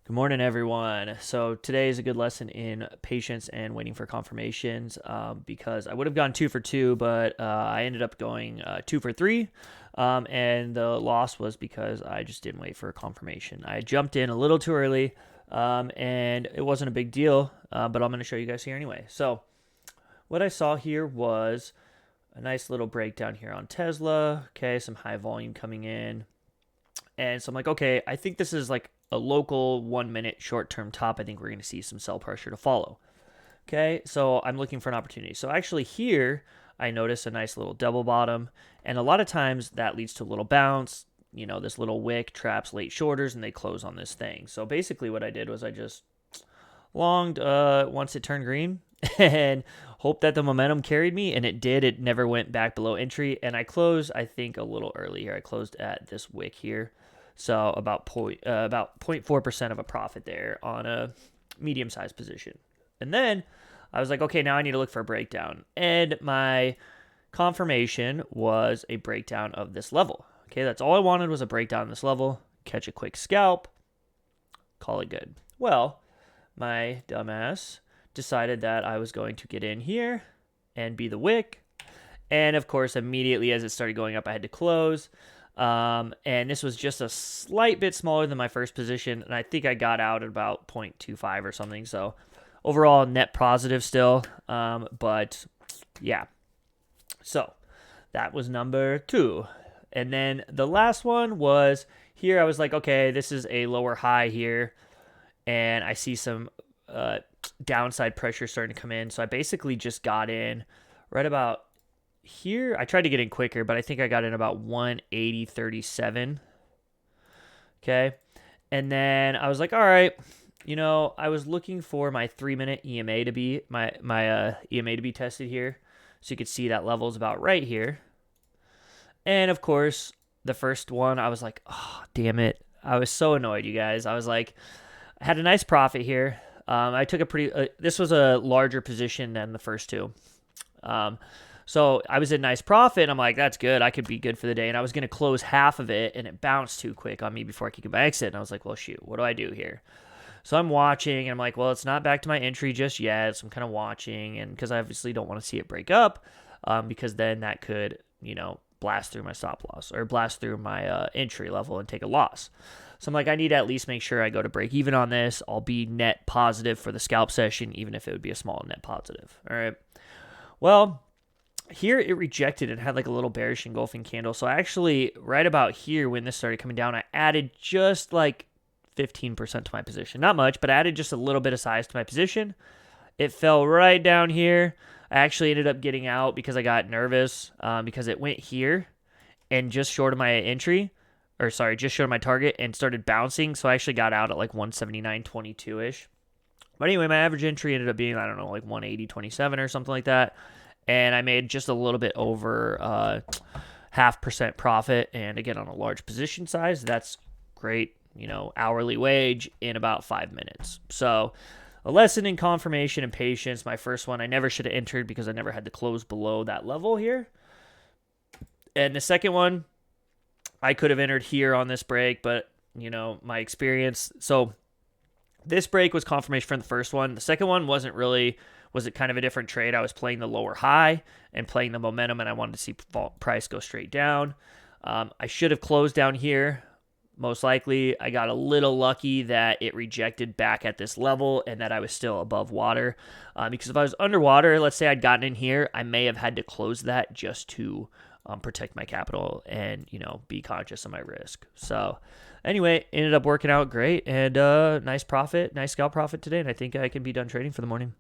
Good morning, everyone. So today is a good lesson in patience and waiting for confirmations because I would have gone 2 for 2, but I ended up going 2 for 3. And the loss was because I just didn't wait for a confirmation. I jumped in a little too early and it wasn't a big deal, but I'm going to show you guys here anyway. So what I saw here was a nice little breakdown here on Tesla. Okay, some high volume coming in. And so I'm like, okay, I think this is like a local 1 minute short-term top. I think we're going to see some sell pressure to follow. Okay, so I'm looking for an opportunity. So actually here, I noticed a nice little double bottom. And a lot of times that leads to a little bounce. You know, this little wick traps late shorters and they close on this thing. So basically what I did was I just longed once it turned green and hoped that the momentum carried me, and it did. It never went back below entry, and I closed, I think, a little early here. I closed at this wick here, so about 0.4% of a profit there on a medium-sized position. And then I was like, okay, now I need to look for a breakdown, and my confirmation was a breakdown of this level. Okay, that's all I wanted, was a breakdown of this level, catch a quick scalp, call it good. Well, my dumbass decided that I was going to get in here and be the wick. And of course, immediately as it started going up, I had to close. And this was just a slight bit smaller than my first position. And I think I got out at about 0.25 or something. So overall, net positive still. But yeah. So that was number 2. And then the last one was here. I was like, okay, this is a lower high here. And I see some downside pressure starting to come in. So I basically just got in right about here. I tried to get in quicker, but I think I got in about 180.37. Okay. And then I was like, all right, I was looking for my 3-minute EMA to be my EMA to be tested here. So you could see that level is about right here. And of course, the first one, I was like, oh, damn it. I was so annoyed, you guys. I was like, I had a nice profit here. I took a pretty, this was a larger position than the first two. So I was in nice profit, and I'm like, that's good. I could be good for the day. And I was going to close half of it, and it bounced too quick on me before I could get my exit. And I was like, well, shoot, what do I do here? So I'm watching, and I'm like, well, it's not back to my entry just yet. So I'm kind of watching, and because I obviously don't want to see it break up, because then that could, blast through my stop loss or blast through my entry level and take a loss. So I'm like, I need to at least make sure I go to break even on this. I'll be net positive for the scalp session, even if it would be a small net positive. All right. Well, here it rejected and had like a little bearish engulfing candle. So I actually, right about here when this started coming down, I added just like 15% to my position. Not much, but I added just a little bit of size to my position. It fell right down here. I actually ended up getting out because I got nervous because it went here and just short of my entry, just short of my target and started bouncing. So I actually got out at like 179.22-ish. But anyway, my average entry ended up being, I don't know, like 180.27 or something like that. And I made just a little bit over 0.5% profit. And again, on a large position size, that's great, hourly wage in about 5 minutes. So a lesson in confirmation and patience. My first one, I never should have entered because I never had to close below that level here. And the second one, I could have entered here on this break, but, my experience. So this break was confirmation from the first one. The second one was it kind of a different trade. I was playing the lower high and playing the momentum, and I wanted to see price go straight down. I should have closed down here. Most likely, I got a little lucky that it rejected back at this level and that I was still above water. Because if I was underwater, let's say I'd gotten in here, I may have had to close that just to protect my capital and, be conscious of my risk. So anyway, ended up working out great and nice profit, nice scalp profit today. And I think I can be done trading for the morning.